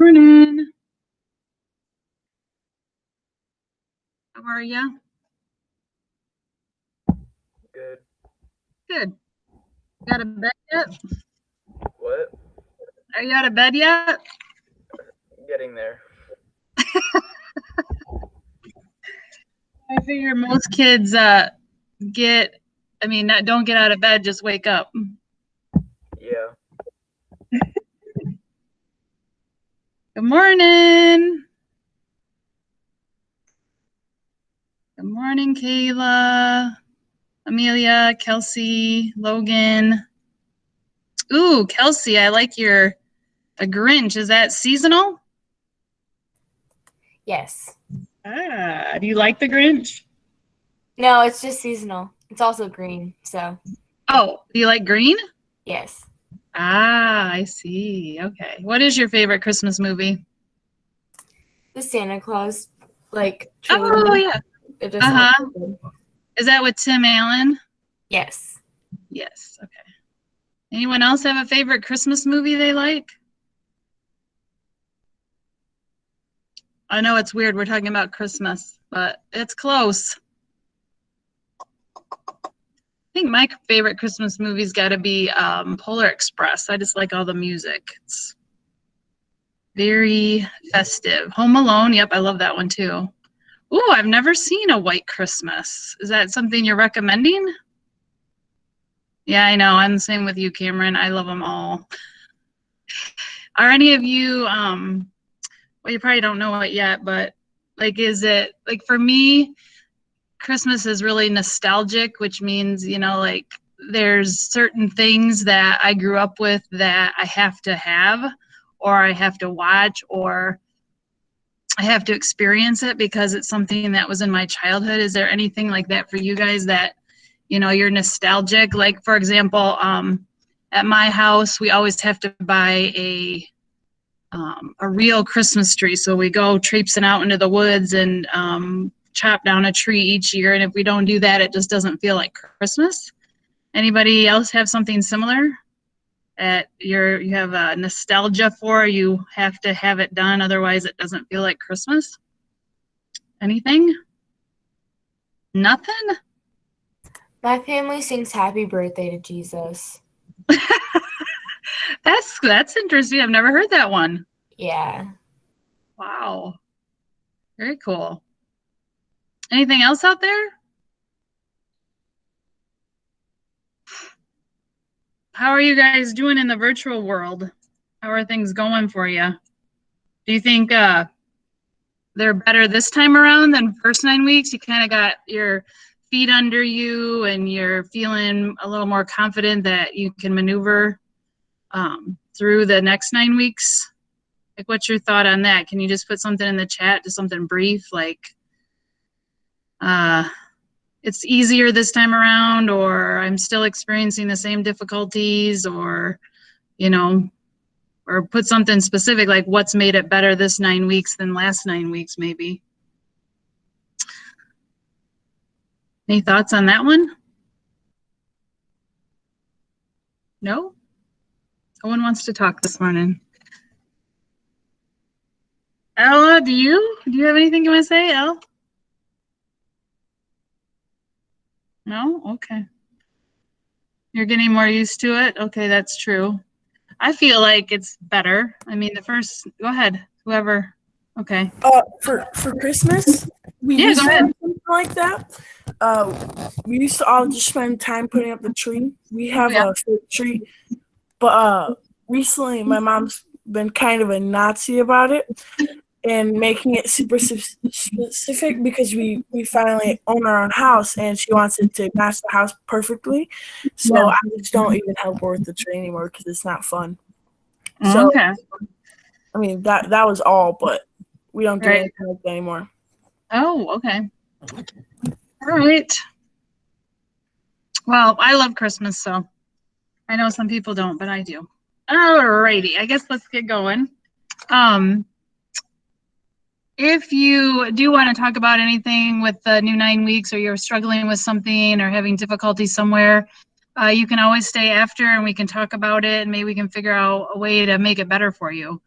Morning. How are you? Good. Good. You out of bed yet? What? Are you out of bed yet? Getting there. I figure most kids don't get out of bed, just wake up. Yeah. Good morning. Good morning, Kayla, Amelia, Kelsey, Logan. Ooh, Kelsey, I like a Grinch. Is that seasonal? Yes. Do you like the Grinch? No, it's just seasonal. It's also green, so. Oh, do you like green? Yes. I see. Okay. What is your favorite Christmas movie? The Santa Claus, like, trilogy. Oh, yeah. It just sounds good. Is that with Tim Allen? Yes. Yes. Okay. Anyone else have a favorite Christmas movie they like? I know it's weird. We're talking about Christmas, but it's close. I think my favorite Christmas movie's got to be Polar Express. I just like all the music. It's very festive. Home Alone. Yep, I love that one too. Ooh, I've never seen A White Christmas. Is that something you're recommending? Yeah, I know. I'm the same with you, Cameron. I love them all. Are any of you, well, you probably don't know it yet, but like, is it, like for me, Christmas is really nostalgic, which means, like there's certain things that I grew up with that I have to have, or I have to watch, or I have to experience it because it's something that was in my childhood. Is there anything like that for you guys that, you're nostalgic? Like, for example, at my house, we always have to buy a real Christmas tree. So we go traipsing out into the woods and chop down a tree each year. And if we don't do that, it just doesn't feel like Christmas. Anybody else have something similar that you have a nostalgia for? You have to have it done, otherwise it doesn't feel like Christmas. Anything? Nothing? My family sings Happy Birthday to Jesus. That's interesting. I've never heard that one. Yeah. Wow. Very cool. Anything else out there? How are you guys doing in the virtual world? How are things going for you? Do you think they're better this time around than first 9 weeks? You kind of got your feet under you and you're feeling a little more confident that you can maneuver through the next 9 weeks? Like, what's your thought on that? Can you just put something in the chat, just something brief, like it's easier this time around, or I'm still experiencing the same difficulties, or, or put something specific, like what's made it better this 9 weeks than last 9 weeks, maybe. Any thoughts on that one? No? No one wants to talk this morning. Ella, do you have anything you want to say, Elle? No? Okay. You're getting more used to it? Okay, that's true. I feel like it's better. I mean, go ahead, whoever. Okay. For Christmas, we Yeah, used go to ahead. do something like that. We used to all just spend time putting up the tree. We have a fake tree, but recently my mom's been kind of a Nazi about it and making it super specific because we finally own our own house and she wants it to match the house perfectly. So I just don't even help her with the tree anymore because it's not fun. So, Okay. I mean, that was all, but we don't do anything like that anymore. Oh, okay. All right. Well, I love Christmas, so I know some people don't, but I do. All righty. I guess let's get going. If you do want to talk about anything with the new 9 weeks, or you're struggling with something or having difficulty somewhere, you can always stay after and we can talk about it, and maybe we can figure out a way to make it better for you.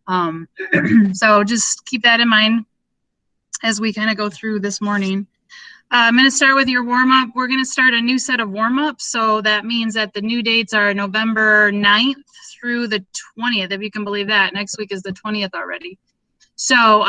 So just keep that in mind as we kind of go through this morning. I'm going to start with your warm-up. We're going to start a new set of warm-ups. So that means that the new dates are November 9th through the 20th, if you can believe that. Next week is the 20th already. So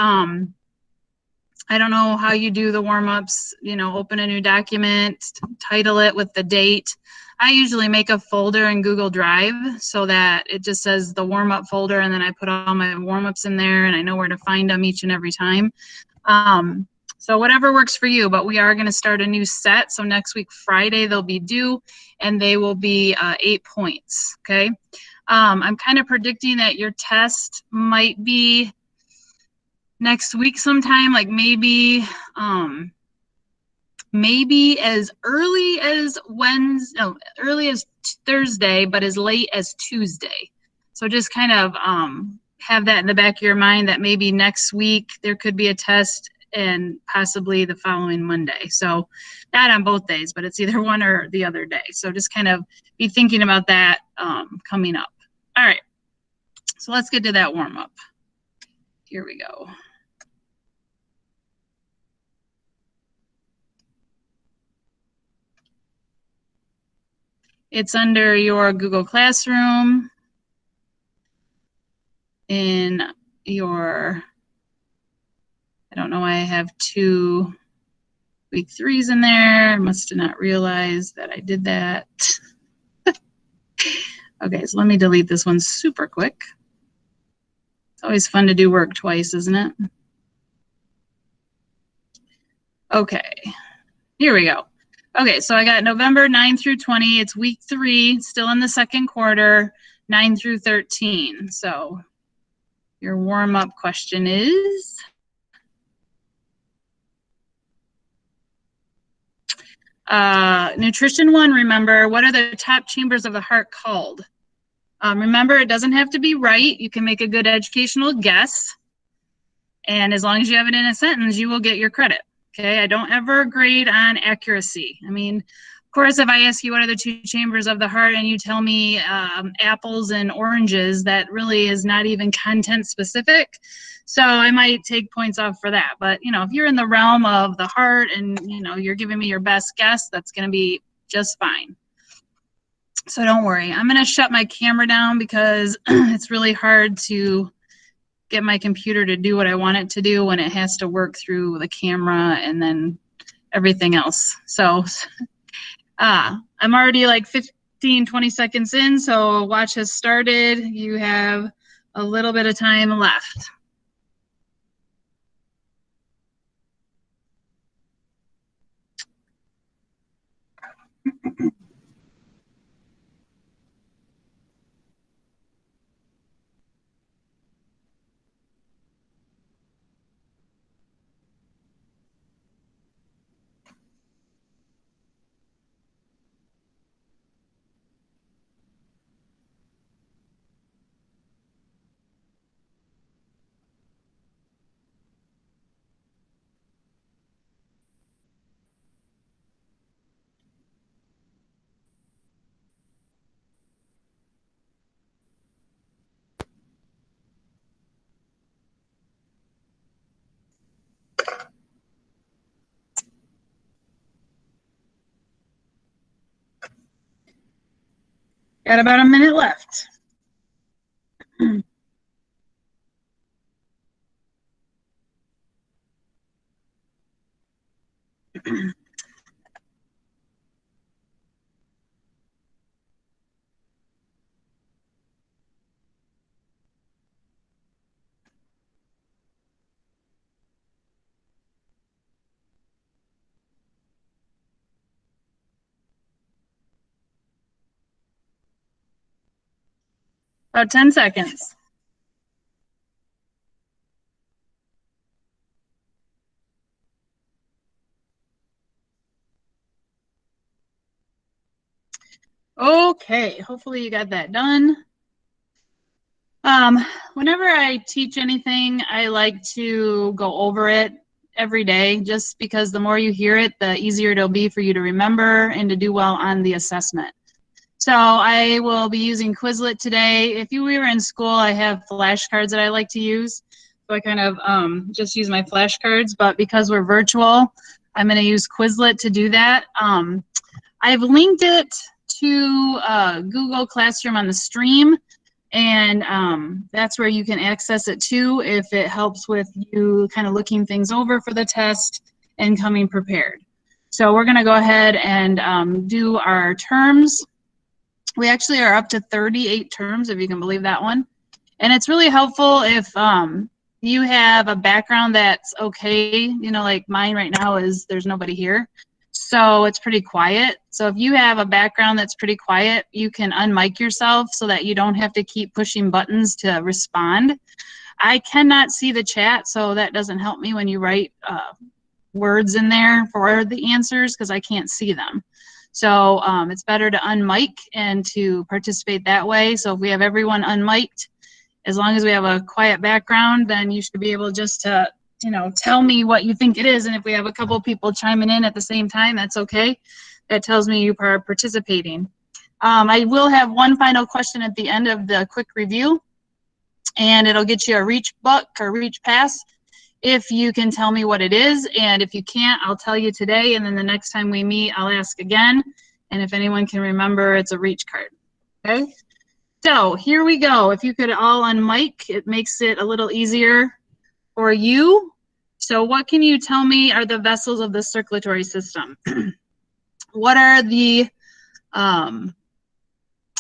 I don't know how you do the warm-ups, open a new document, title it with the date. I usually make a folder in Google Drive so that it just says the warm-up folder, and then I put all my warm-ups in there, and I know where to find them each and every time. So whatever works for you, but we are going to start a new set. So next week, Friday, they'll be due, and they will be 8 points, okay? I'm kind of predicting that your test might be next week sometime, like maybe as early as Thursday, but as late as Tuesday. So just kind of have that in the back of your mind that maybe next week there could be a test and possibly the following Monday. So not on both days, but it's either one or the other day. So just kind of be thinking about that coming up. All right, so let's get to that warm up. Here we go. It's under your Google Classroom in your, I don't know why I have 2 week 3s in there. I must have not realized that I did that. Okay, so let me delete this one super quick. It's always fun to do work twice, isn't it? Okay, here we go. Okay, so I got November 9 through 20. It's week 3, still in the second quarter, 9 through 13. So your warm-up question is, Nutrition 1, remember, what are the top chambers of the heart called? Remember, it doesn't have to be right. You can make a good educational guess. And as long as you have it in a sentence, you will get your credit. Okay, I don't ever grade on accuracy. I mean, of course, if I ask you what are the 2 chambers of the heart and you tell me apples and oranges, that really is not even content specific. So I might take points off for that. But, if you're in the realm of the heart and, you're giving me your best guess, that's going to be just fine. So don't worry. I'm going to shut my camera down because it's really hard to get my computer to do what I want it to do when it has to work through the camera and then everything else. So I'm already like 15, 20 seconds in, so watch has started. You have a little bit of time left. Got about a minute left. About 10 seconds. Okay, hopefully you got that done. Whenever I teach anything, I like to go over it every day, just because the more you hear it, the easier it'll be for you to remember and to do well on the assessment. So I will be using Quizlet today. If we were in school, I have flashcards that I like to use. So I kind of just use my flashcards, but because we're virtual, I'm going to use Quizlet to do that. I've linked it to Google Classroom on the stream, and that's where you can access it too if it helps with you kind of looking things over for the test and coming prepared. So we're going to go ahead and do our terms. We actually are up to 38 terms, if you can believe that one. And it's really helpful if you have a background that's okay. You know, like mine right now is there's nobody here. So it's pretty quiet. So if you have a background that's pretty quiet, you can unmic yourself so that you don't have to keep pushing buttons to respond. I cannot see the chat, so that doesn't help me when you write words in there for the answers because I can't see them. So it's better to unmic and to participate that way. So if we have everyone unmiked, as long as we have a quiet background, then you should be able just to, you know, tell me what you think it is. And if we have a couple people chiming in at the same time, that's okay. That tells me you are participating. I will have one final question at the end of the quick review, and it'll get you a reach book or reach pass if you can tell me what it is. And if you can't, I'll tell you today, and then the next time we meet, I'll ask again. And if anyone can remember, it's a reach card. Okay? So here we go. If you could all unmic, it makes it a little easier for you. So what can you tell me are the vessels of the circulatory system? What are the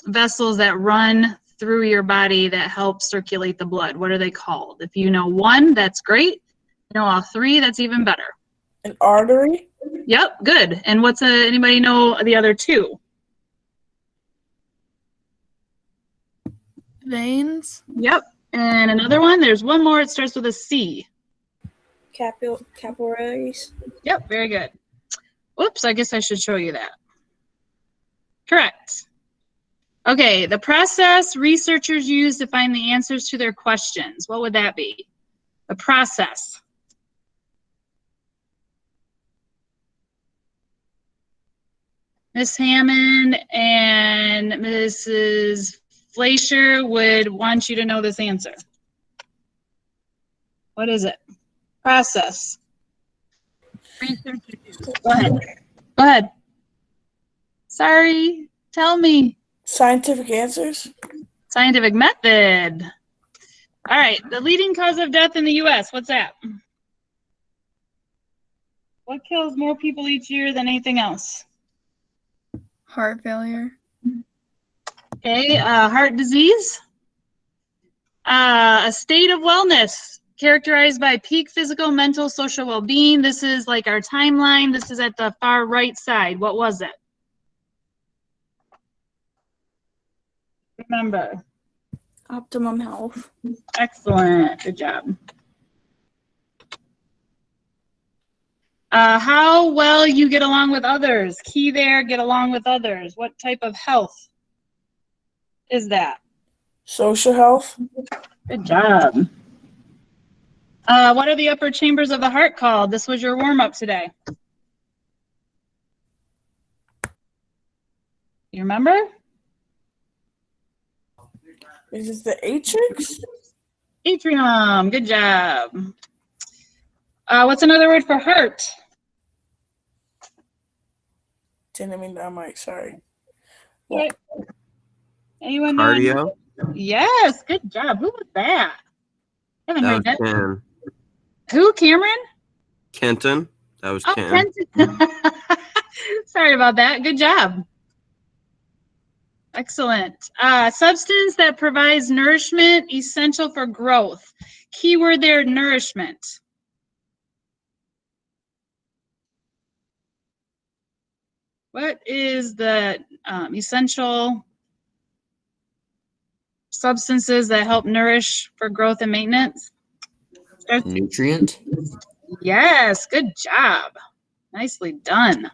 vessels that run through your body that help circulate the blood? What are they called? If you know one, that's great. You know all three, that's even better. An artery? Yep, good. And what's anybody know the other two? Veins. Yep. And another one, there's one more, it starts with a C. Capillaries. Yep, very good. Oops, I guess I should show you that. Correct. Okay, the process researchers use to find the answers to their questions. What would that be? The process. Miss Hammond and Mrs. Fleischer would want you to know this answer. What is it? Process. Researchers use. Go ahead. Go ahead. Sorry, tell me. Scientific answers? Scientific method. All right, the leading cause of death in the U.S., what's that? What kills more people each year than anything else? Heart failure. Okay, heart disease. A state of wellness characterized by peak physical, mental, social well-being. This is like our timeline. This is at the far right side. What was it? Remember. Optimum health. Excellent. Good job. How well you get along with others. Key there, get along with others. What type of health is that? Social health? Good job. What are the upper chambers of the heart called? This was your warm-up today. You remember? Is it the atrix? Atrium. Good job. What's another word for heart? Didn't mean that, Mike. Sorry. Okay. Anyone know? Cardio. Yes. Good job. Who was that? I haven't heard That was that. Ken. Who? Cameron? Kenton. That was Oh, Ken. Kenton. Sorry about that. Good job. Excellent. Substance that provides nourishment essential for growth. Keyword there, nourishment. What is the essential substances that help nourish for growth and maintenance? Nutrient. Yes, good job. Nicely done.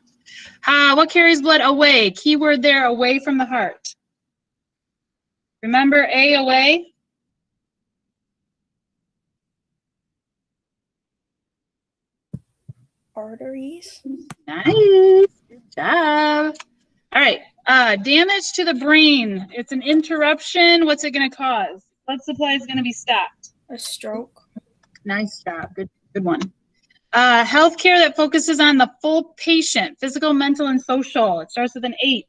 What carries blood away? Keyword there, away from the heart. Remember A, away? Arteries. Nice. Good job. All right. Damage to the brain. It's an interruption. What's it going to cause? Blood supply is going to be stopped. A stroke. Nice job. Good one. Healthcare that focuses on the full patient, physical, mental, and social. It starts with an H.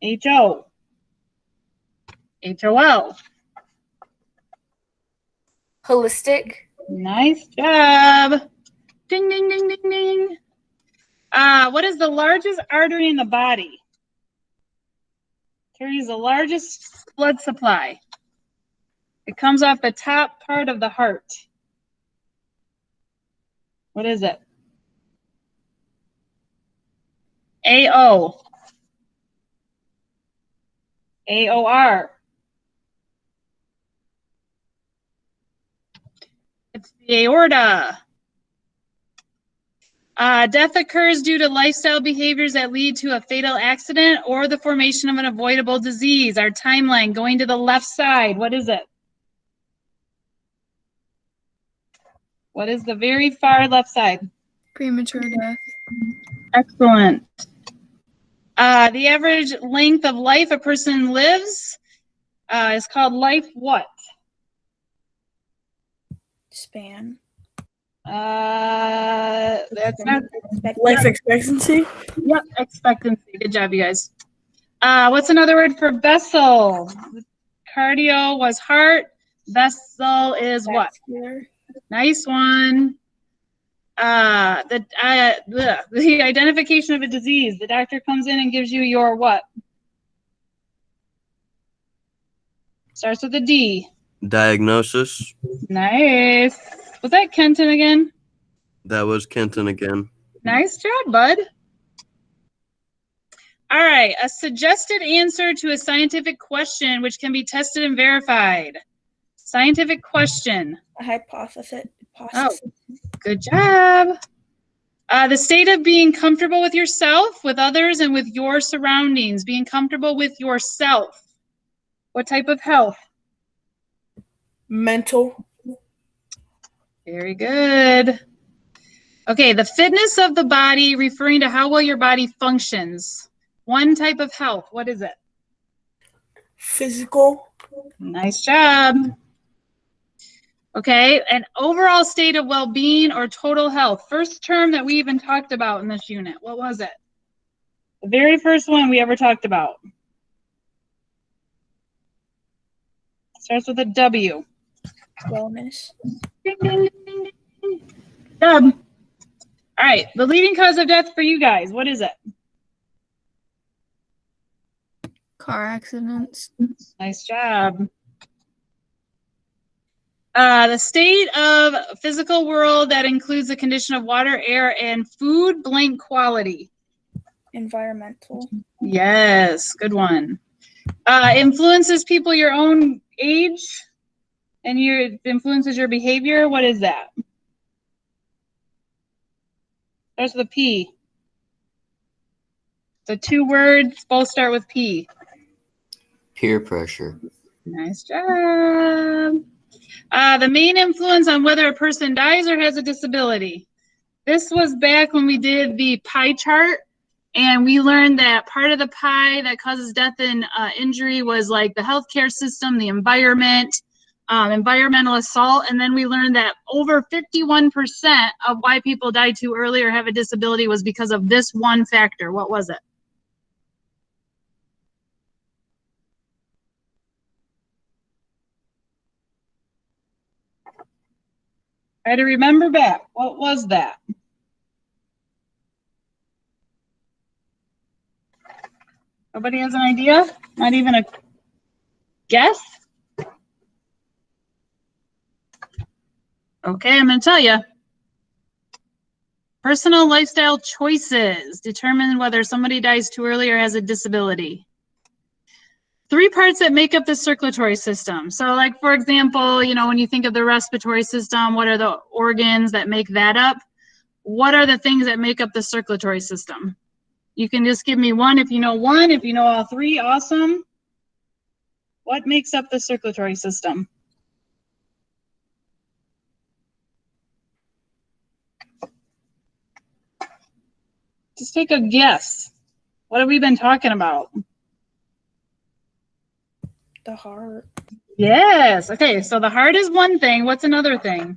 H-O. H-O-L. Holistic. Nice job. Ding, ding, ding, ding, ding. What is the largest artery in the body? Carries the largest blood supply. It comes off the top part of the heart. What is it? A-O. A-O-R. It's the aorta. Death occurs due to lifestyle behaviors that lead to a fatal accident or the formation of an avoidable disease. Our timeline going to the left side. What is it? What is the very far left side? Premature death. Excellent. The average length of life a person lives is called life what? Span. That's not. Life expectancy. Yep, expectancy. Good job, you guys. What's another word for vessel? Cardio was heart. Vessel is what? Vascular. Nice one. The identification of a disease. The doctor comes in and gives you your what? Starts with a D. Diagnosis. Nice. Was that Kenton again? That was Kenton again. Nice job, bud. All right, a suggested answer to a scientific question which can be tested and verified. Scientific question. A hypothesis. Oh, good job. The state of being comfortable with yourself, with others, and with your surroundings. Being comfortable with yourself. What type of health? Mental. Very good. Okay, the fitness of the body, referring to how well your body functions. One type of health. What is it? Physical. Nice job. Okay, an overall state of well-being or total health. First term that we even talked about in this unit. What was it? The very first one we ever talked about. Starts with a W. Wellness. Ding, ding, ding, ding, ding. Good job. All right, the leading cause of death for you guys. What is it? Car accidents. Nice job. The state of physical world that includes the condition of water, air, and food, blank quality. Environmental. Yes, good one. Influences people your own age and influences your behavior. What is that? There's the P. The two words both start with P. Peer pressure. Nice job. The main influence on whether a person dies or has a disability. This was back when we did the pie chart, and we learned that part of the pie that causes death and injury was like the healthcare system, the environment, environmental assault, and then we learned that over 51% of why people die too early or have a disability was because of this one factor. What was it? Try to remember back. What was that? Nobody has an idea? Not even a guess? Okay, I'm going to tell you. Personal lifestyle choices determine whether somebody dies too early or has a disability. 3 parts that make up the circulatory system. So like, for example, you know, when you think of the respiratory system, what are the organs that make that up? What are the things that make up the circulatory system? You can just give me one if you know one. If you know all 3, awesome. What makes up the circulatory system? Just take a guess. What have we been talking about? The heart. Yes. Okay, so the heart is one thing. What's another thing?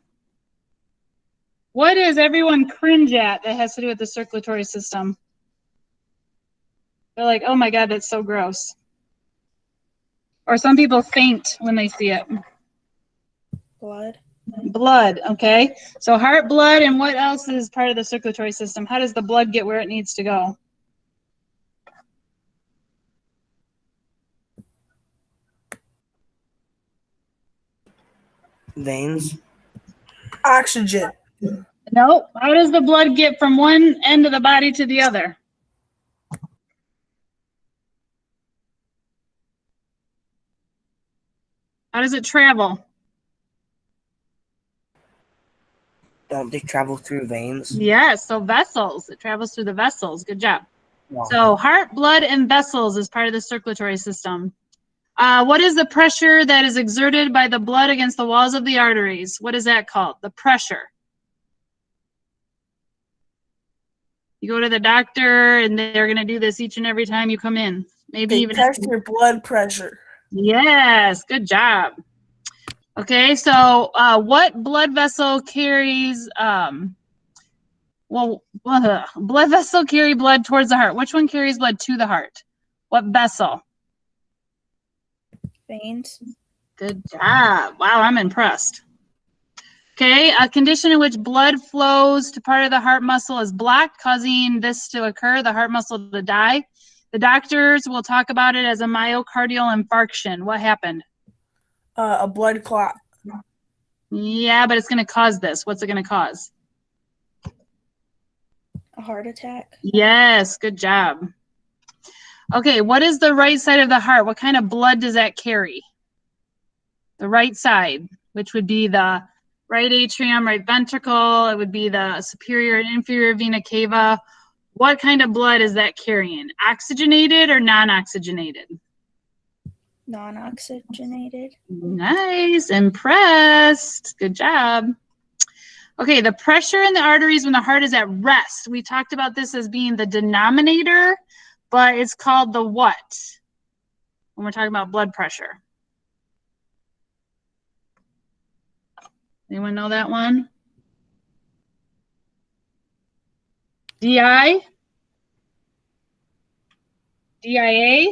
What does everyone cringe at that has to do with the circulatory system? They're like, oh my God, that's so gross. Or some people faint when they see it. Blood. Blood, okay. So heart, blood, and what else is part of the circulatory system? How does the blood get where it needs to go? Veins. Oxygen. No. How does the blood get from one end of the body to the other? How does it travel? Don't they travel through veins? Yes, so vessels. It travels through the vessels. Good job. No. So heart, blood, and vessels is part of the circulatory system. What is the pressure that is exerted by the blood against the walls of the arteries? What is that called? The pressure. You go to the doctor and they're going to do this each and every time you come in. Maybe They even. test your blood pressure. Yes, good job. Okay, so what blood vessel carries, blood vessel carry blood towards the heart. Which one carries blood to the heart? What vessel? Veins. Good job. Wow, I'm impressed. Okay, a condition in which blood flows to part of the heart muscle is blocked, causing this to occur, the heart muscle to die. The doctors will talk about it as a myocardial infarction. What happened? A blood clot. Yeah, but it's going to cause this. What's it going to cause? A heart attack. Yes, good job. Okay, what is the right side of the heart? What kind of blood does that carry? The right side, which would be the right atrium, right ventricle. It would be the superior and inferior vena cava. What kind of blood is that carrying? Oxygenated or non-oxygenated? Non-oxygenated. Nice, impressed. Good job. Okay, the pressure in the arteries when the heart is at rest. We talked about this as being the denominator, but it's called the what when we're talking about blood pressure? Anyone know that one? DI? DIA?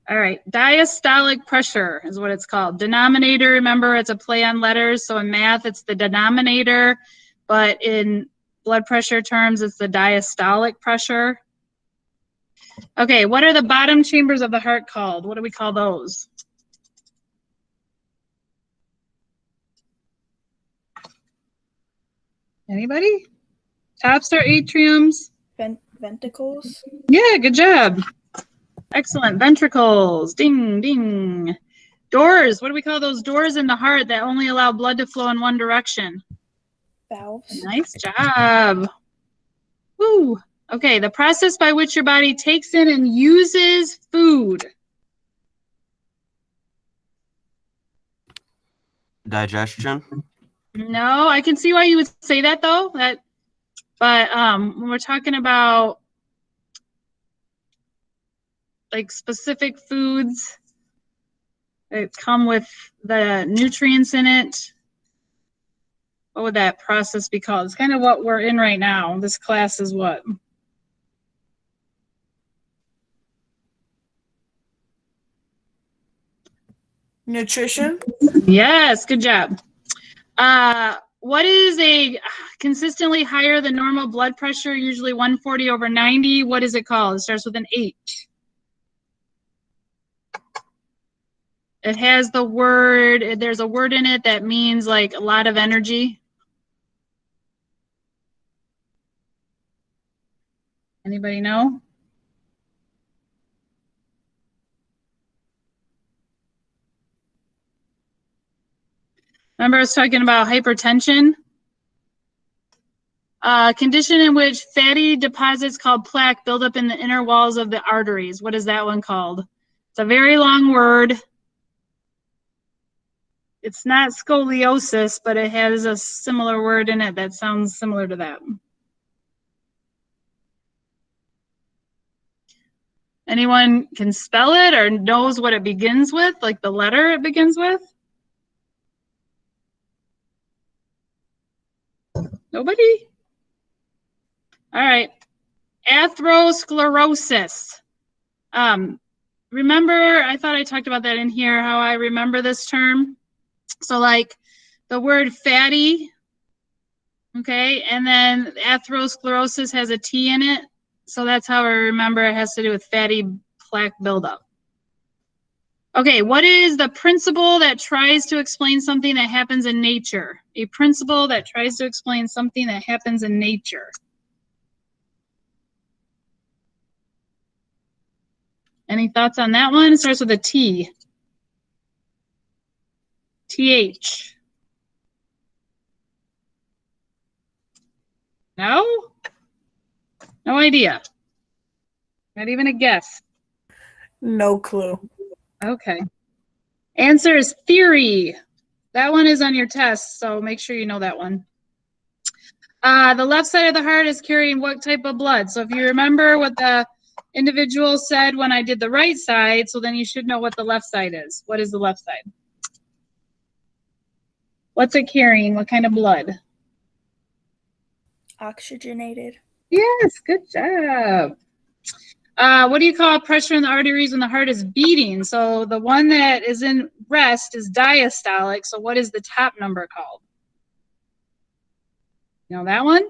All right, diastolic pressure is what it's called. Denominator, remember, it's a play on letters. So in math, it's the denominator, but in blood pressure terms, it's the diastolic pressure. Okay, what are the bottom chambers of the heart called? What do we call those? Anybody? Tops are atriums. Ventricles. Yeah, good job. Excellent. Ventricles. Ding, ding. Doors. What do we call those doors in the heart that only allow blood to flow in one direction? Valves. Nice job. Woo. Okay, the process by which your body takes in and uses food. Digestion. No, I can see why you would say that though. But when we're talking about like specific foods that come with the nutrients in it, what would that process be called? It's kind of what we're in right now. This class is what? Nutrition. Yes, good job. What is a consistently higher than normal blood pressure, usually 140/90? What is it called? It starts with an H. It has the word, there's a word in it that means like a lot of energy. Anybody know? Remember I was talking about hypertension? A condition in which fatty deposits called plaque build up in the inner walls of the arteries. What is that one called? It's a very long word. It's not scoliosis, but it has a similar word in it that sounds similar to that. Anyone can spell it or knows what it begins with, like the letter it begins with? Nobody? All right. Atherosclerosis. Remember, I thought I talked about that in here, how I remember this term. So like the word fatty, okay, and then atherosclerosis has a T in it. So that's how I remember it has to do with fatty plaque buildup. Okay, what is the principle that tries to explain something that happens in nature? A principle that tries to explain something that happens in nature. Any thoughts on that one? It starts with a T. TH. No? No idea. Not even a guess. No clue. Okay. Answer is theory. That one is on your test, so make sure you know that one. The left side of the heart is carrying what type of blood? So if you remember what the individual said when I did the right side, so then you should know what the left side is. What is the left side? What's it carrying? What kind of blood? Oxygenated. Yes, good job. What do you call pressure in the arteries when the heart is beating? So the one that is in rest is diastolic. So what is the top number called? You know that one?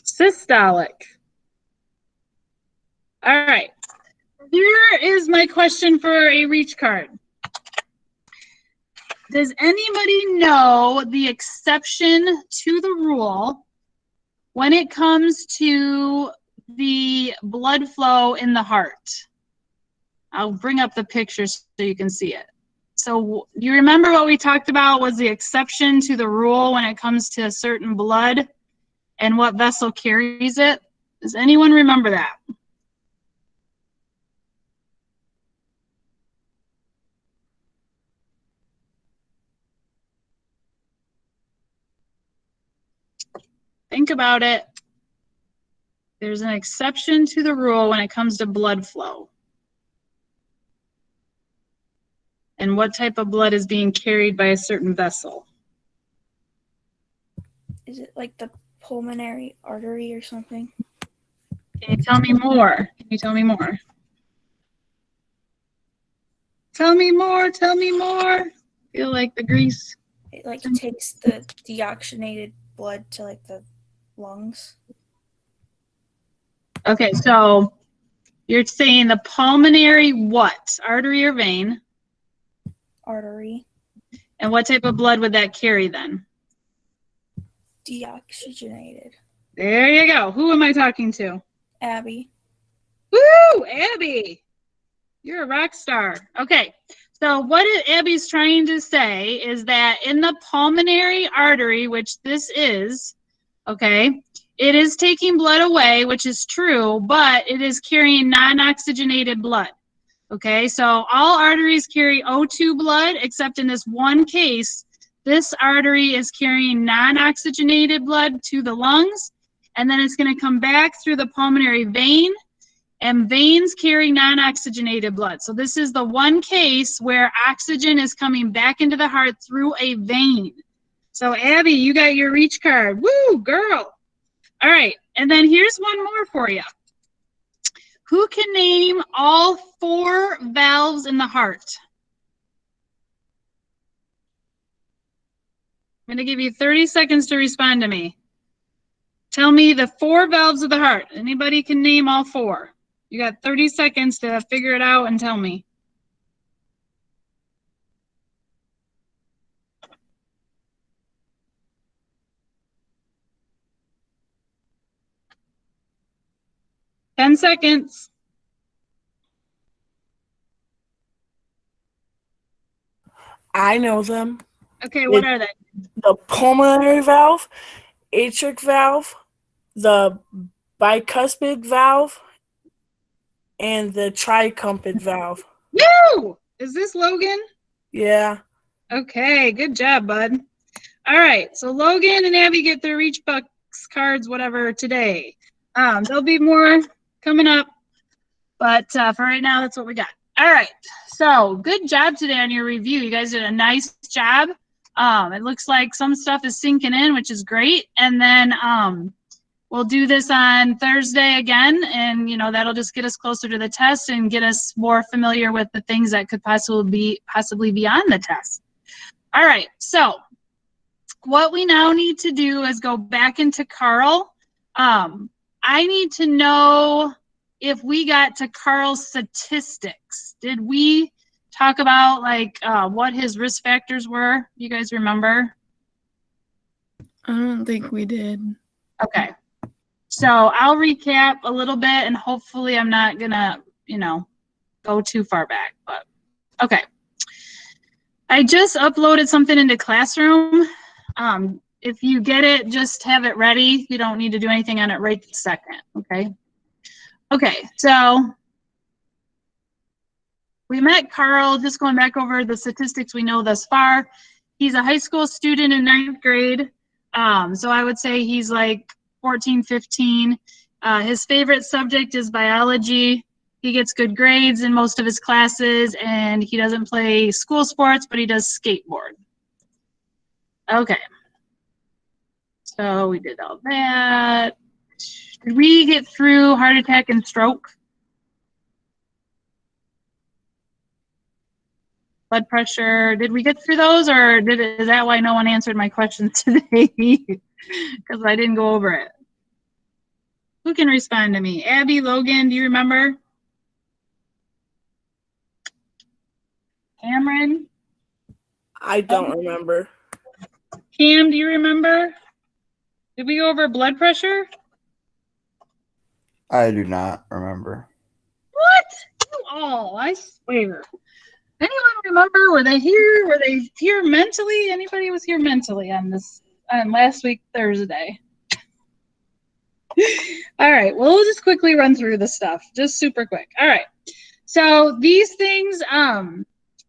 Systolic. All right. Here is my question for a reach card. Does anybody know the exception to the rule when it comes to the blood flow in the heart? I'll bring up the picture so you can see it. So you remember what we talked about was the exception to the rule when it comes to a certain blood and what vessel carries it? Does anyone remember that? Think about it. There's an exception to the rule when it comes to blood flow. And what type of blood is being carried by a certain vessel? Is it like the pulmonary artery or something? Can you tell me more? Can you tell me more? Tell me more, tell me more. Feel like the grease. It like takes the deoxygenated blood to like the lungs. Okay, so you're saying the pulmonary what? Artery or vein? Artery. And what type of blood would that carry then? Deoxygenated. There you go. Who am I talking to? Abby. Woo, Abby. You're a rock star. Okay, so what Abby's trying to say is that in the pulmonary artery, which this is, okay, it is taking blood away, which is true, but it is carrying non-oxygenated blood. Okay, so all arteries carry O2 blood, except in this one case, this artery is carrying non-oxygenated blood to the lungs, and then it's going to come back through the pulmonary vein, and veins carry non-oxygenated blood. So this is the one case where oxygen is coming back into the heart through a vein. So Abby, you got your reach card. Woo, girl. All right, and then here's one more for you. Who can name all 4 valves in the heart? I'm going to give you 30 seconds to respond to me. Tell me the 4 valves of the heart. Anybody can name all 4. You got 30 seconds to figure it out and tell me. Ten seconds. I know them. Okay, what are they? The pulmonary valve, aortic valve, the bicuspid valve, and the tricumpid valve. Woo! Is this Logan? Yeah. Okay, good job, bud. All right, so Logan and Abby get their Reach Bucks cards, whatever, today. There'll be more coming up, but for right now, that's what we got. All right, so good job today on your review. You guys did a nice job. It looks like some stuff is sinking in, which is great. And then we'll do this on Thursday again, and that'll just get us closer to the test and get us more familiar with the things that could possibly be on the test. All right, so what we now need to do is go back into Karl. I need to know if we got to Karl's statistics. Did we talk about what his risk factors were? You guys remember? I don't think we did. Okay. So I'll recap a little bit, and hopefully I'm not gonna, go too far back, but okay. I just uploaded something into Classroom. If you get it, just have it ready. You don't need to do anything on it right this second, okay? Okay, so we met Karl, just going back over the statistics we know thus far. He's a high school student in 9th grade. So I would say he's like 14, 15. His favorite subject is biology. He gets good grades in most of his classes, and he doesn't play school sports, but he does skateboard. Okay. So we did all that. Did we get through heart attack and stroke? Blood pressure, did we get through those, or is that why no one answered my questions today? Because I didn't go over it. Who can respond to me? Abby, Logan, do you remember? Cameron? I don't remember. Cam, do you remember? Did we go over blood pressure? I do not remember. What? You all, I swear. Anyone remember? Were they here? Were they here mentally? Anybody was here mentally on last week, Thursday? All right, well, we'll just quickly run through the stuff, just super quick. All right, so these things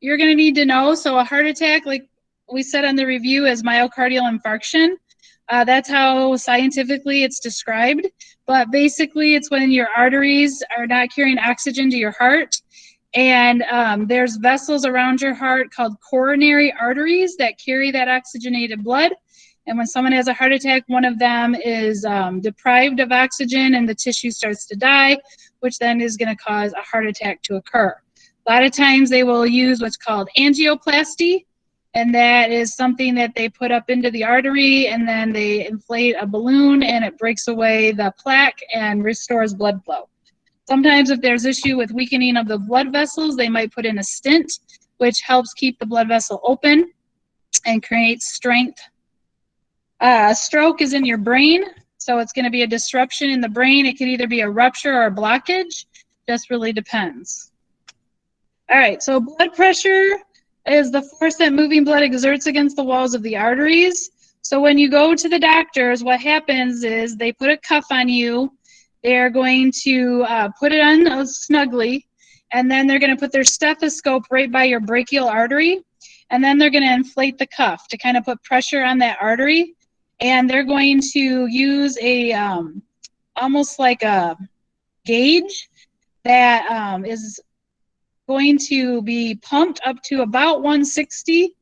you're going to need to know. So a heart attack, like we said on the review, is myocardial infarction. That's how scientifically it's described. But basically, it's when your arteries are not carrying oxygen to your heart. And there's vessels around your heart called coronary arteries that carry that oxygenated blood. And when someone has a heart attack, one of them is deprived of oxygen and the tissue starts to die, which then is going to cause a heart attack to occur. A lot of times they will use what's called angioplasty, and that is something that they put up into the artery, and then they inflate a balloon and it breaks away the plaque and restores blood flow. Sometimes if there's issue with weakening of the blood vessels, they might put in a stent, which helps keep the blood vessel open and creates strength. Stroke is in your brain, so it's going to be a disruption in the brain. It could either be a rupture or a blockage. Just really depends. All right, so blood pressure is the force that moving blood exerts against the walls of the arteries. So when you go to the doctors, what happens is they put a cuff on you. They're going to put it on snugly, and then they're going to put their stethoscope right by your brachial artery, and then they're going to inflate the cuff to kind of put pressure on that artery. And they're going to use a almost like a gauge that is going to be pumped up to about 160,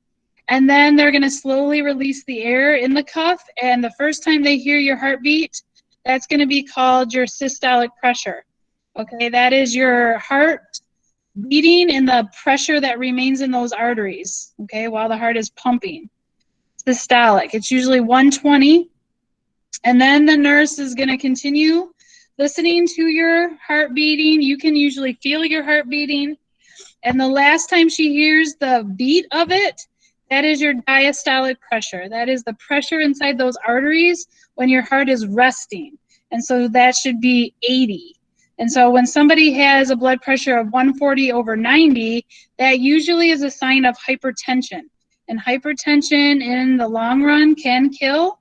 and then they're going to slowly release the air in the cuff. And the first time they hear your heartbeat, that's going to be called your systolic pressure. Okay, that is your heart beating and the pressure that remains in those arteries, okay, while the heart is pumping. Systolic, it's usually 120. And then the nurse is going to continue listening to your heart beating. You can usually feel your heart beating. And the last time she hears the beat of it, that is your diastolic pressure. That is the pressure inside those arteries when your heart is resting. And so that should be 80. And so when somebody has a blood pressure of 140/90, that usually is a sign of hypertension. And hypertension in the long run can kill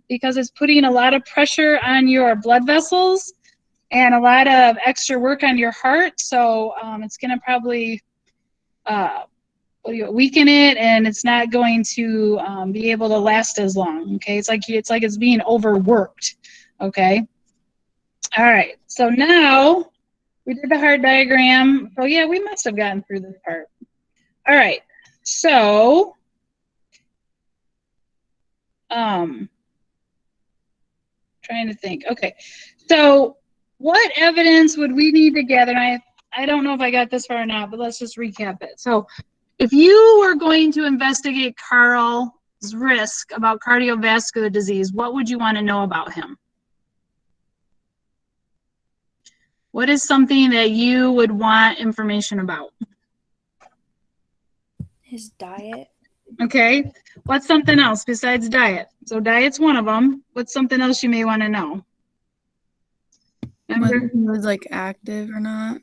because it's putting a lot of pressure on your blood vessels. and a lot of extra work on your heart. So it's going to probably weaken it, and it's not going to be able to last as long. Okay, it's like it's being overworked. Okay. All right. So now we did the heart diagram. Oh yeah, we must have gotten through this part. All right. So trying to think. Okay. So what evidence would we need to gather? And I don't know if I got this far or not, but let's just recap it. So if you were going to investigate Karl's risk about cardiovascular disease, what would you want to know about him? What is something that you would want information about? His diet. Okay. What's something else besides diet? So diet's one of them. What's something else you may want to know? Whether he was like active or not.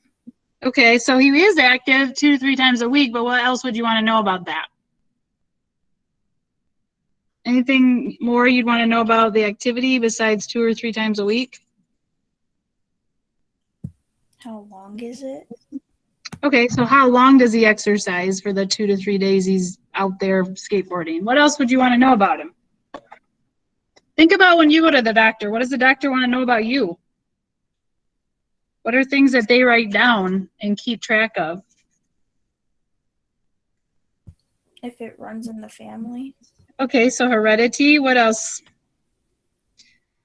Okay, so he is active 2 to 3 times a week, but what else would you want to know about that? Anything more you'd want to know about the activity besides 2 or 3 times a week? How long is it? Okay, so how long does he exercise for the 2 to 3 days he's out there skateboarding? What else would you want to know about him? Think about when you go to the doctor. What does the doctor want to know about you? What are things that they write down and keep track of? If it runs in the family. Okay, so heredity. What else?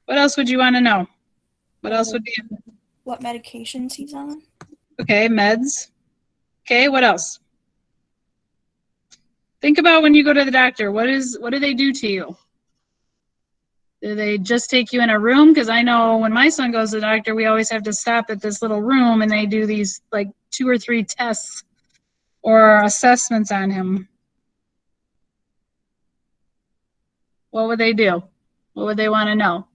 What else would you want to know? What else would be? What medications he's on. Okay, meds. Okay, what else? Think about when you go to the doctor. What do they do to you? Do they just take you in a room? Because I know when my son goes to the doctor, we always have to stop at this little room and they do these like 2 or 3 tests or assessments on him. What would they do? What would they want to know?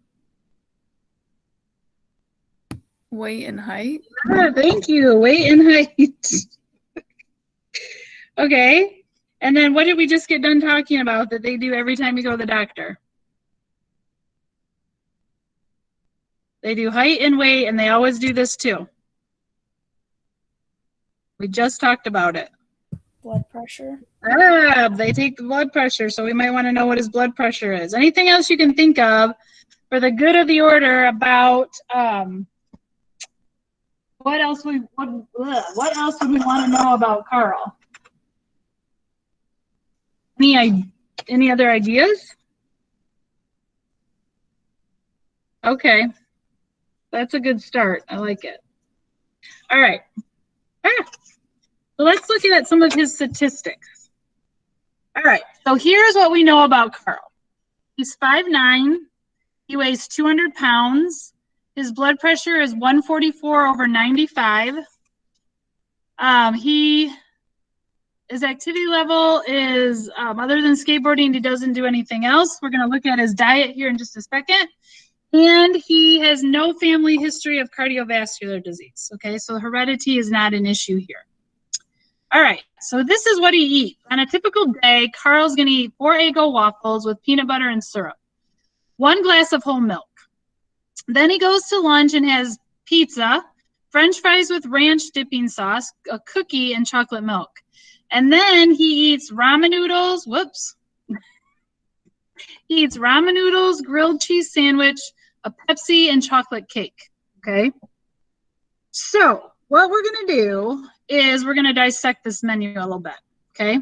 Weight and height. Ah, thank you. Weight and height. Okay. And then what did we just get done talking about that they do every time you go to the doctor? They do height and weight, and they always do this too. We just talked about it. Blood pressure. Ah, they take the blood pressure, so we might want to know what his blood pressure is. Anything else you can think of for the good of the order about what else would we want to know about Karl? Any other ideas? Okay. That's a good start. I like it. All right. So let's look at some of his statistics. All right. So here's what we know about Karl. He's 5'9". He weighs 200 pounds. His blood pressure is 144/95. His activity level is, other than skateboarding, he doesn't do anything else. We're going to look at his diet here in just a second. And he has no family history of cardiovascular disease. Okay, so heredity is not an issue here. All right, so this is what he eats. On a typical day, Karl's going to eat 4 Eggo waffles with peanut butter and syrup, 1 glass of whole milk. Then he goes to lunch and has pizza, French fries with ranch dipping sauce, a cookie, and chocolate milk. And then he eats ramen noodles. Whoops. He eats ramen noodles, grilled cheese sandwich, a Pepsi, and chocolate cake. Okay. So what we're going to do is we're going to dissect this menu a little bit. Okay.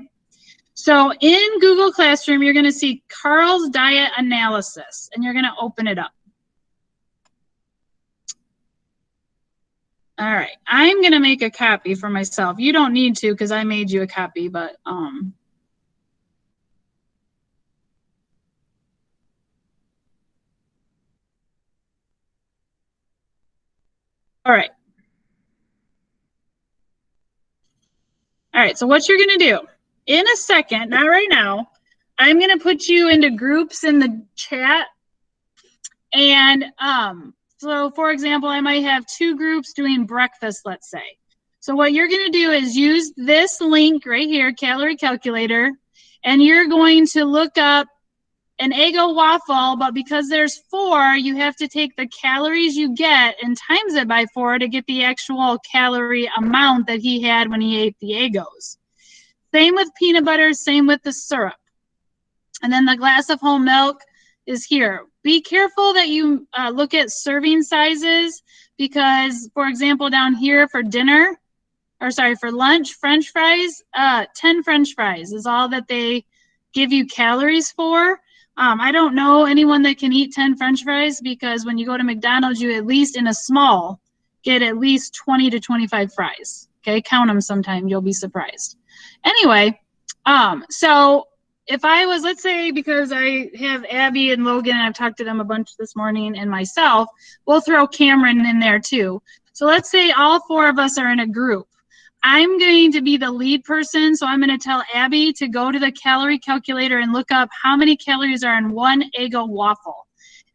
So in Google Classroom, you're going to see Karl's diet analysis, and you're going to open it up. All right. I'm going to make a copy for myself. You don't need to because I made you a copy, but all right. All right, so what you're going to do, in a second, not right now, I'm going to put you into groups in the chat. And so, for example, I might have 2 groups doing breakfast, let's say. So what you're going to do is use this link right here, calorie calculator, and you're going to look up an Eggo waffle, but because there's 4, you have to take the calories you get and times it by 4 to get the actual calorie amount that he had when he ate the Eggos. Same with peanut butter, same with the syrup. And then the glass of whole milk is here. Be careful that you look at serving sizes because, for example, down here for dinner, or sorry, for lunch, French fries, 10 French fries is all that they give you calories for. I don't know anyone that can eat 10 French fries because when you go to McDonald's, you at least in a small get at least 20 to 25 fries. Okay, count them sometime, you'll be surprised. Anyway, so if I was, let's say, because I have Abby and Logan, and I've talked to them a bunch this morning, and myself, we'll throw Cameron in there too. So let's say all 4 of us are in a group. I'm going to be the lead person, so I'm going to tell Abby to go to the calorie calculator and look up how many calories are in 1 Eggo waffle.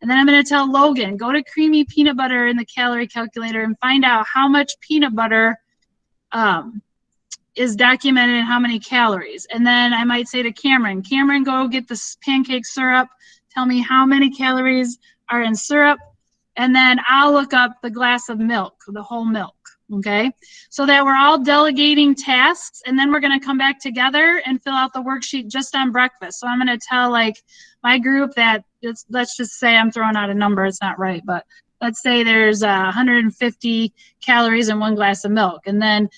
And then I'm going to tell Logan, go to creamy peanut butter in the calorie calculator and find out how much peanut butter is documented and how many calories. And then I might say to Cameron, go get the pancake syrup. Tell me how many calories are in syrup. And then I'll look up the glass of milk, the whole milk. Okay, so that we're all delegating tasks, and then we're going to come back together and fill out the worksheet just on breakfast. So I'm going to tell like my group that let's just say, I'm throwing out a number, it's not right, but let's say there's 150 calories in 1 glass of milk, and then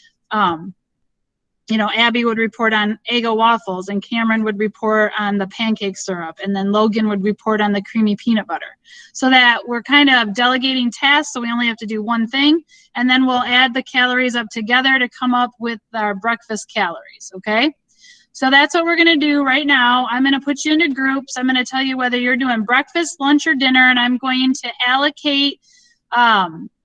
you know, Abby would report on Eggo waffles, and Cameron would report on the pancake syrup, and then Logan would report on the creamy peanut butter. So that we're kind of delegating tasks, so we only have to do one thing, and then we'll add the calories up together to come up with our breakfast calories, okay? So that's what we're gonna do right now. I'm gonna put you into groups. I'm gonna tell you whether you're doing breakfast, lunch, or dinner, and I'm going to allocate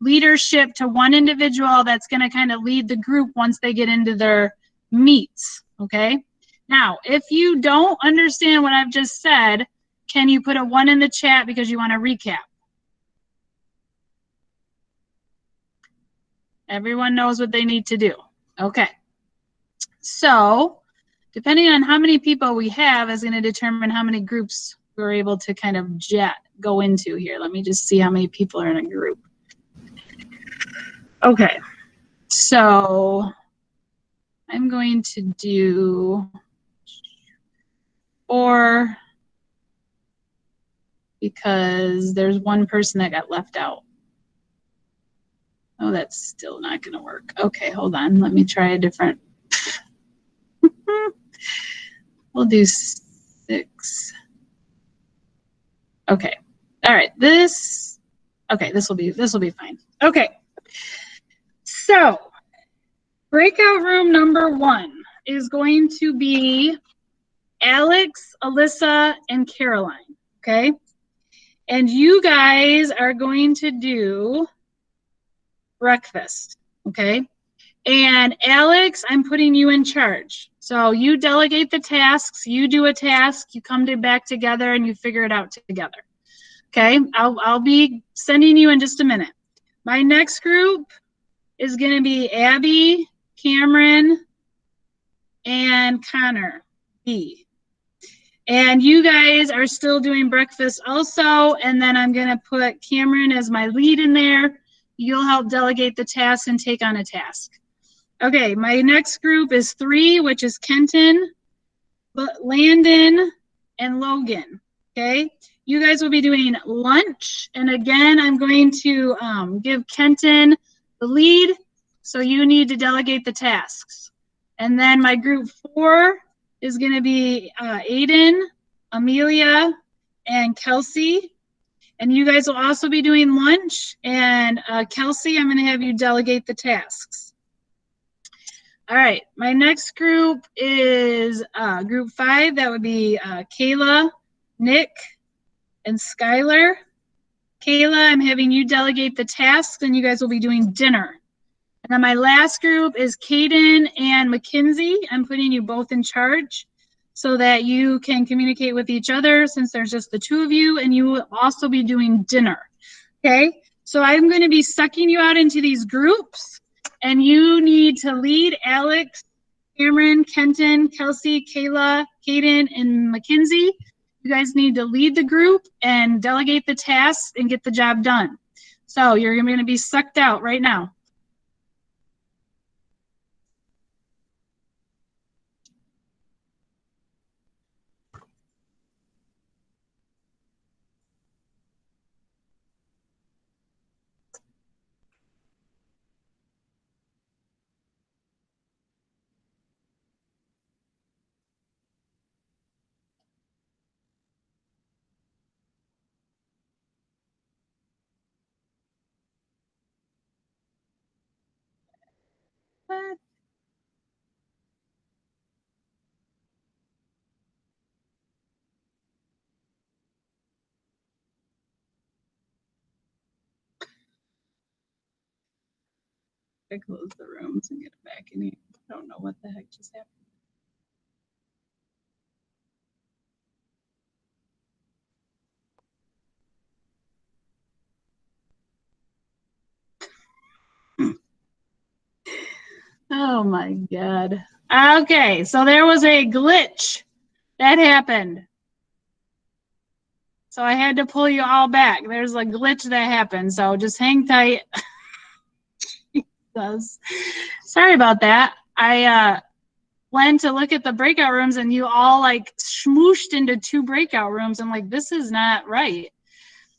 leadership to one individual that's gonna kind of lead the group once they get into their meats, okay? Now, if you don't understand what I've just said, can you put a 1 in the chat because you want to recap? Everyone knows what they need to do. Okay. So, depending on how many people we have is going to determine how many groups we're able to kind of go into here. Let me just see how many people are in a group. Okay. So, I'm going to do 4 because there's one person that got left out. Oh, that's still not going to work. Okay, hold on. Let me try a different. We'll do 6. Okay. All right. Okay, this will be fine. Okay. So, breakout room number 1 is going to be Alex, Alyssa, and Caroline, okay? And you guys are going to do breakfast, okay? And Alex, I'm putting you in charge. So you delegate the tasks, you do a task, you come back together and you figure it out together, okay? I'll be sending you in just a minute. My next group is going to be Abby, Cameron, and Connor B. And you guys are still doing breakfast also, and then I'm going to put Cameron as my lead in there. You'll help delegate the task and take on a task. Okay, my next group is 3, which is Kenton, Landon, and Logan, okay? You guys will be doing lunch, and again, I'm going to give Kenton the lead, so you need to delegate the tasks. And then my group 4 is going to be Aiden, Amelia, and Kelsey. And you guys will also be doing lunch. And Kelsey, I'm going to have you delegate the tasks. All right, my next group is group 5. That would be Kayla, Nick, and Skylar. Kayla, I'm having you delegate the tasks, and you guys will be doing dinner. And then my last group is Kaden and Mackenzie. I'm putting you both in charge so that you can communicate with each other since there's just the 2 of you, and you will also be doing dinner, okay? So I'm going to be sucking you out into these groups, and you need to lead Alex, Cameron, Kenton, Kelsey, Kayla, Kaden, and Mackenzie. You guys need to lead the group and delegate the tasks and get the job done. So you're going to be sucked out right now. What? I close the rooms and get it back in here. I don't know what the heck just happened. Oh my God. Okay, so there was a glitch that happened. So I had to pull you all back. There's a glitch that happened. So just hang tight. Jesus. Sorry about that. I went to look at the breakout rooms and you all like smooshed into 2 breakout rooms. I'm like, this is not right.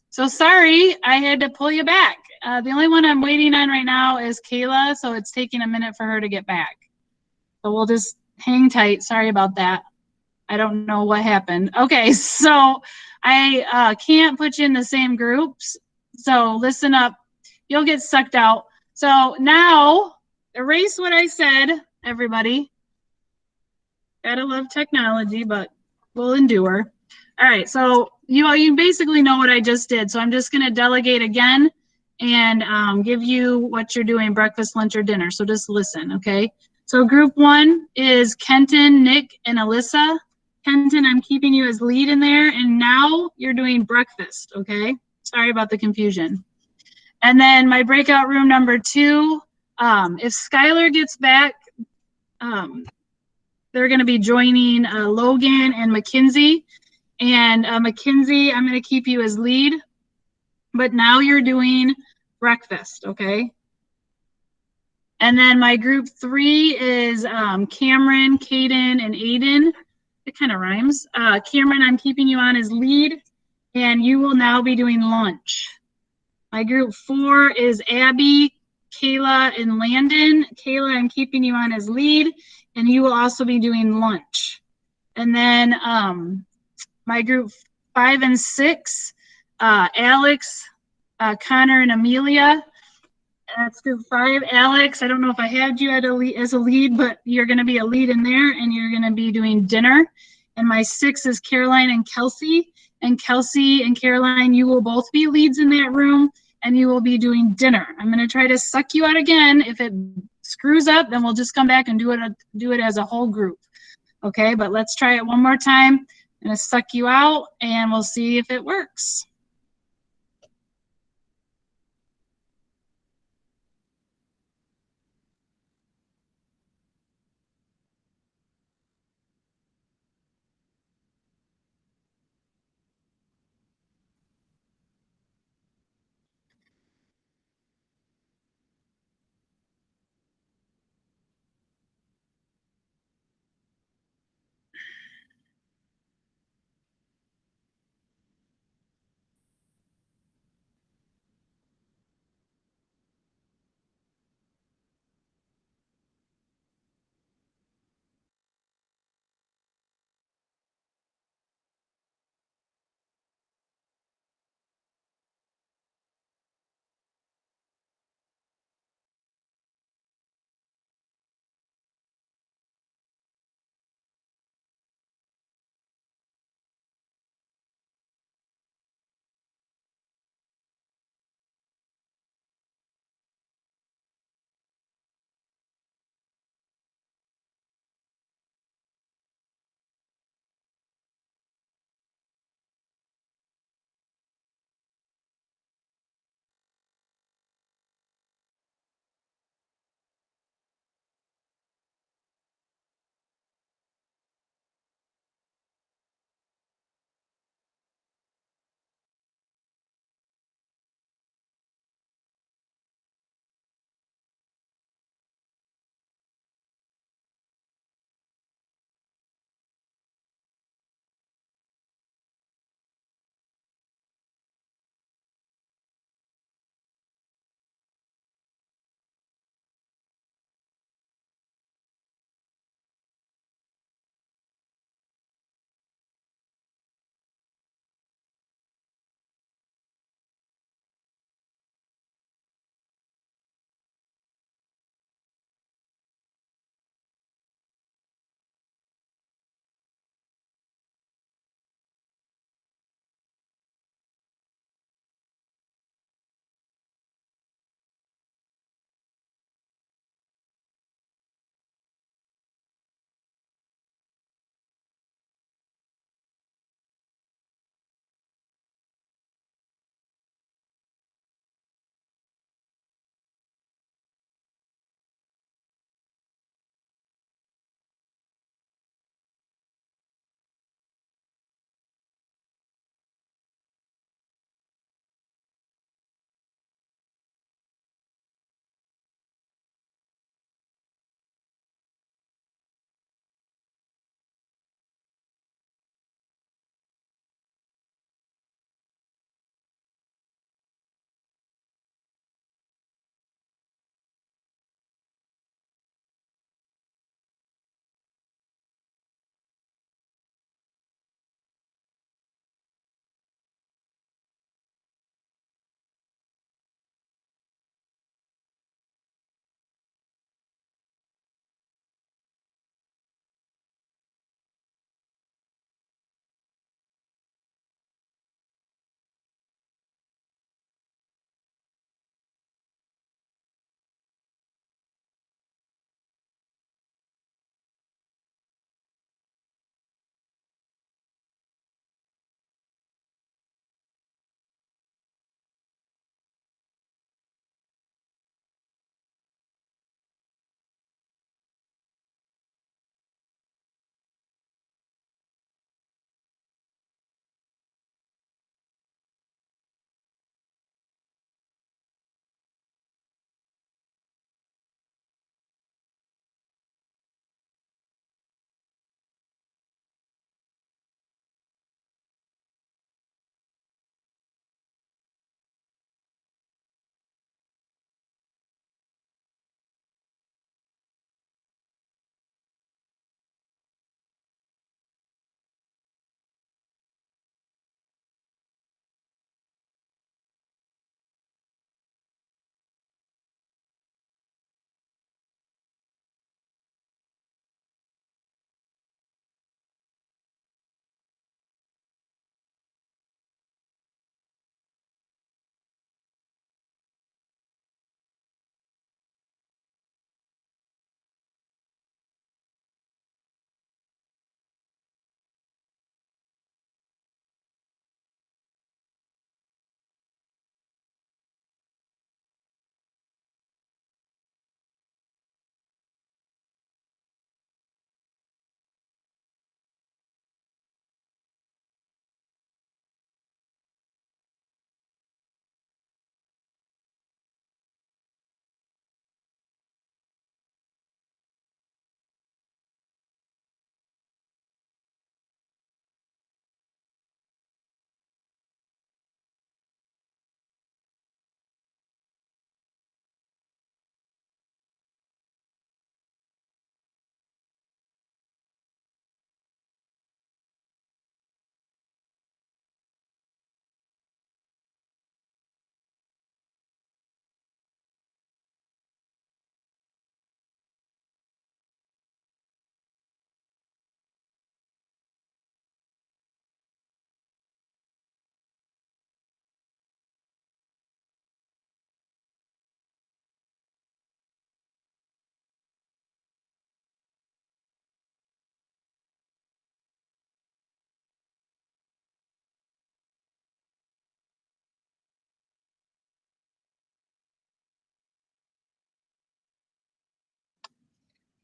So sorry, I had to pull you back. The only one I'm waiting on right now is Kayla, so it's taking a minute for her to get back. So we'll just hang tight. Sorry about that. I don't know what happened. Okay, so I can't put you in the same groups. So listen up. You'll get sucked out. So now, erase what I said, everybody. Gotta love technology, but we'll endure. All right, so you basically know what I just did. So I'm just gonna delegate again and give you what you're doing, breakfast, lunch, or dinner. So just listen, okay? So group 1 is Kenton, Nick, and Alyssa. Kenton, I'm keeping you as lead in there, and now you're doing breakfast, okay? Sorry about the confusion. And then my breakout room number 2, if Skylar gets back, they're gonna be joining Logan and Mackenzie. And Mackenzie, I'm gonna keep you as lead, but now you're doing breakfast, okay? And then my group 3 is Cameron, Kaden, and Aiden. It kind of rhymes. Cameron, I'm keeping you on as lead, and you will now be doing lunch. My group 4 is Abby, Kayla, and Landon. Kayla, I'm keeping you on as lead, and you will also be doing lunch. And then my group 5 and 6, Alex, Connor, and Amelia. That's group 5. Alex, I don't know if I had you as a lead, but you're going to be a lead in there, and you're going to be doing dinner. And my 6 is Caroline and Kelsey. And Kelsey and Caroline, you will both be leads in that room, and you will be doing dinner. I'm going to try to suck you out again. If it screws up, then we'll just come back and do it as a whole group. Okay, but let's try it one more time. I'm going to suck you out, and we'll see if it works.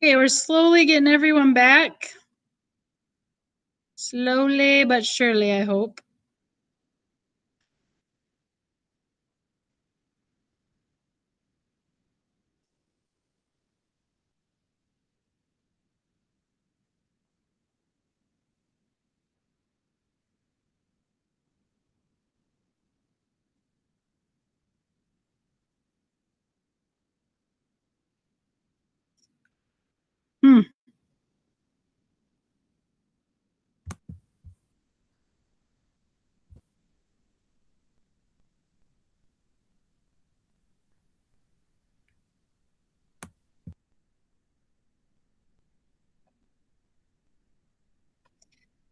Okay, we're slowly getting everyone back. Slowly but surely, I hope. Hmm.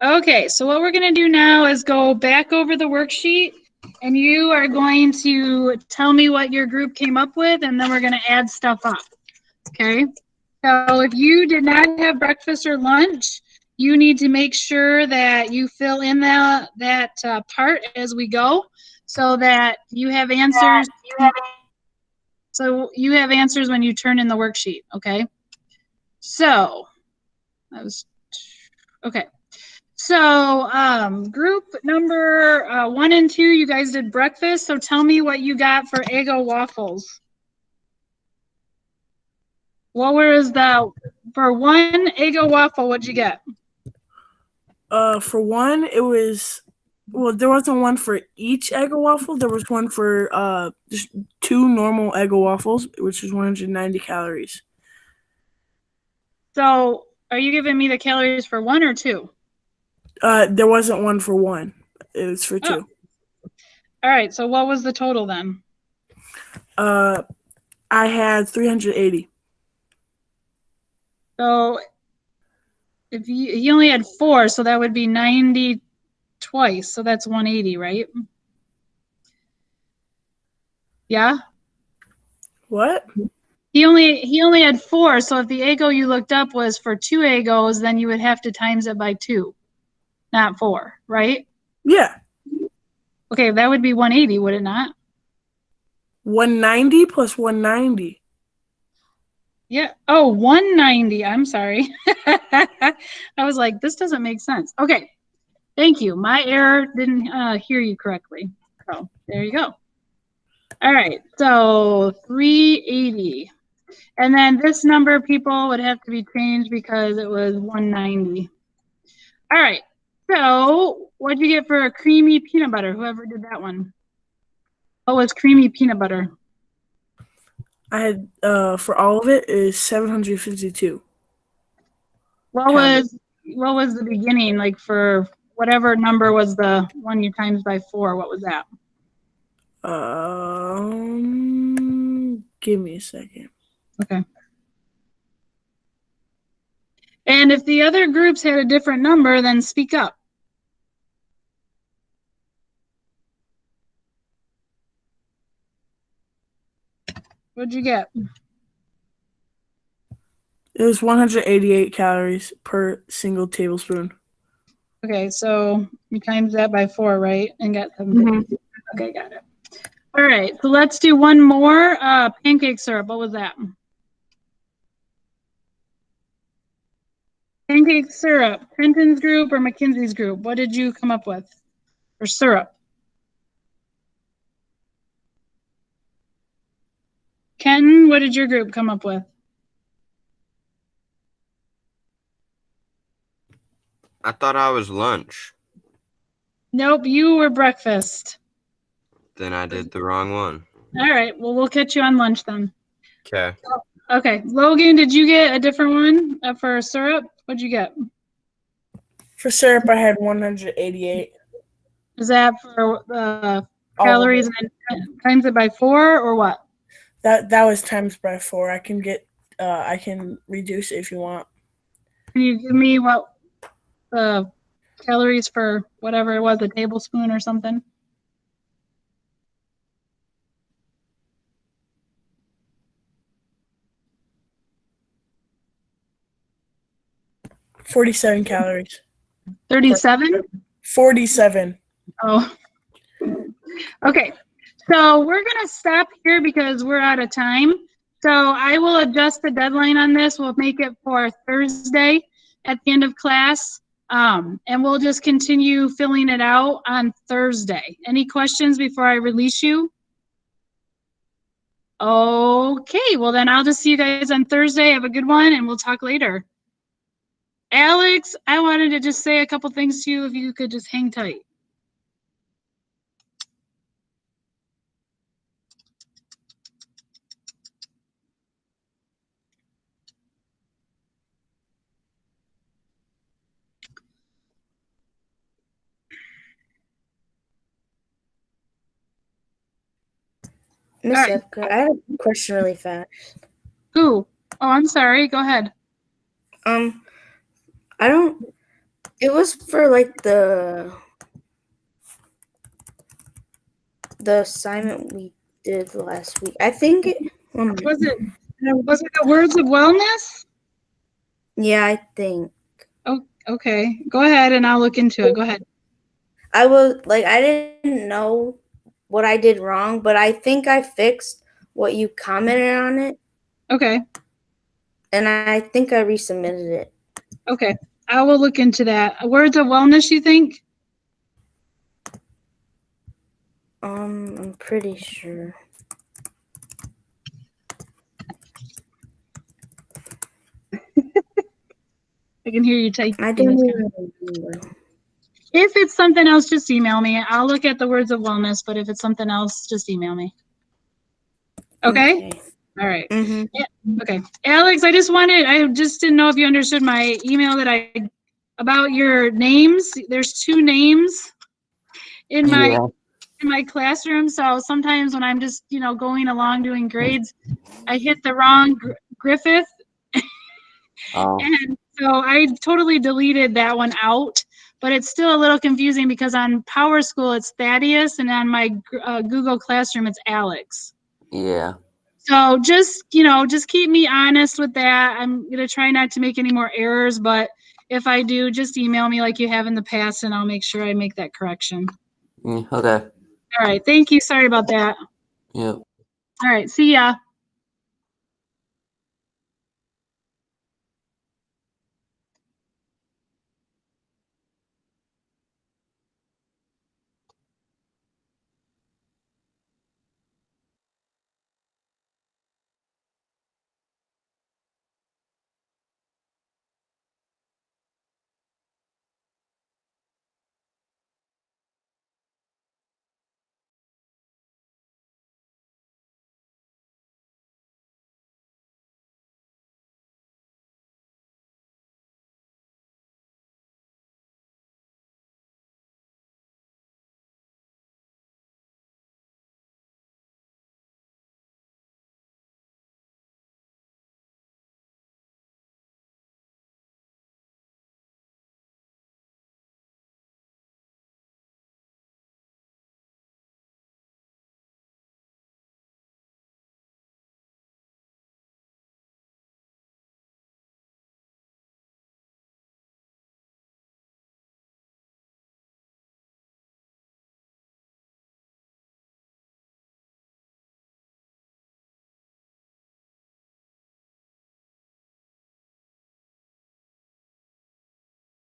Okay, so what we're going to do now is go back over the worksheet, and you are going to tell me what your group came up with, and then we're going to add stuff up. Okay? So if you did not have breakfast or lunch, you need to make sure that you fill in that part as we go, so that you have answers. So you have answers when you turn in the worksheet. Okay? So that was okay. So group number 1 and 2, you guys did breakfast. So tell me what you got for Eggo waffles. What was for 1 Eggo waffle, what'd you get? For one, it was, well, there wasn't one for each Eggo waffle. There was one for just 2 normal Eggo waffles, which is 190 calories. So are you giving me the calories for 1 or 2? There wasn't one for 1. It was for 2. All right, so what was the total then? I had 380. So if you only had 4, so that would be 90 twice. So that's 180, right? Yeah? What? He only had 4, so if the Eggo you looked up was for 2 Eggos, then you would have to times it by 2, not 4, right? Yeah. Okay, that would be 180, would it not? 190 plus 190. Yeah. Oh, 190. I'm sorry. I was like, this doesn't make sense. Okay. Thank you. My error, didn't hear you correctly. So there you go. All right. So 380. And then this number, people, would have to be changed because it was 190. All right. So what'd you get for a creamy peanut butter? Whoever did that one. What was creamy peanut butter? I had, for all of it, is 752. What was the beginning, like, for whatever number was the one you times by 4? What was that? Give me a second. Okay. And if the other groups had a different number, then speak up. What'd you get? It was 188 calories per single tablespoon. Okay, so you times that by 4, right? And got 750. Okay, got it. All right, so let's do one more. Pancake syrup, what was that? Pancake syrup, Kenton's group or Mackenzie's group? What did you come up with for syrup? Kenton, what did your group come up with? I thought I was lunch. Nope, you were breakfast. Then I did the wrong one. All right, well, we'll catch you on lunch then. Okay. Okay, Logan, did you get a different one for syrup? What'd you get? For syrup, I had 188. Is that for All calories of and times it by 4 or what? That was times by 4. I can reduce it if you want. Can you give me what the calories for whatever it was, a tablespoon or something? $47 calories. 37? 47. Oh. Okay. So we're going to stop here because we're out of time. So I will adjust the deadline on this. We'll make it for Thursday at the end of class. And we'll just continue filling it out on Thursday. Any questions before I release you? Okay, well then I'll just see you guys on Thursday. Have a good one and we'll talk later. Alex, I wanted to just say a couple things to you if you could just hang tight. Miss All right. Epka, I have a question really fast. Who? Oh, I'm sorry. Go ahead. I don't. It was for like the assignment we did last week. I think it Was it the words of wellness? Yeah, I think. Oh, okay. Go ahead and I'll look into it. Go ahead. I didn't know what I did wrong, but I think I fixed what you commented on it. Okay. And I think I resubmitted it. Okay. I will look into that. Words of wellness, you think? I'm pretty sure. I can hear you typing. I don't even remember. If it's something else, just email me. I'll look at the words of wellness, but if it's something else, just email me. Okay? All right. Mm-hmm. Yeah, okay. Alex, I just didn't know if you understood my email about your names. There's 2 names in my classroom. So sometimes when I'm just, going along doing grades, I hit the wrong Griffith. And so I totally deleted that one out, but it's still a little confusing because on Power School it's Thaddeus and on my Google Classroom it's Alex. Yeah. So just keep me honest with that. I'm going to try not to make any more errors, but if I do, just email me like you have in the past and I'll make sure I make that correction. Okay. All right. Thank you. Sorry about that. Yep. All right. See ya.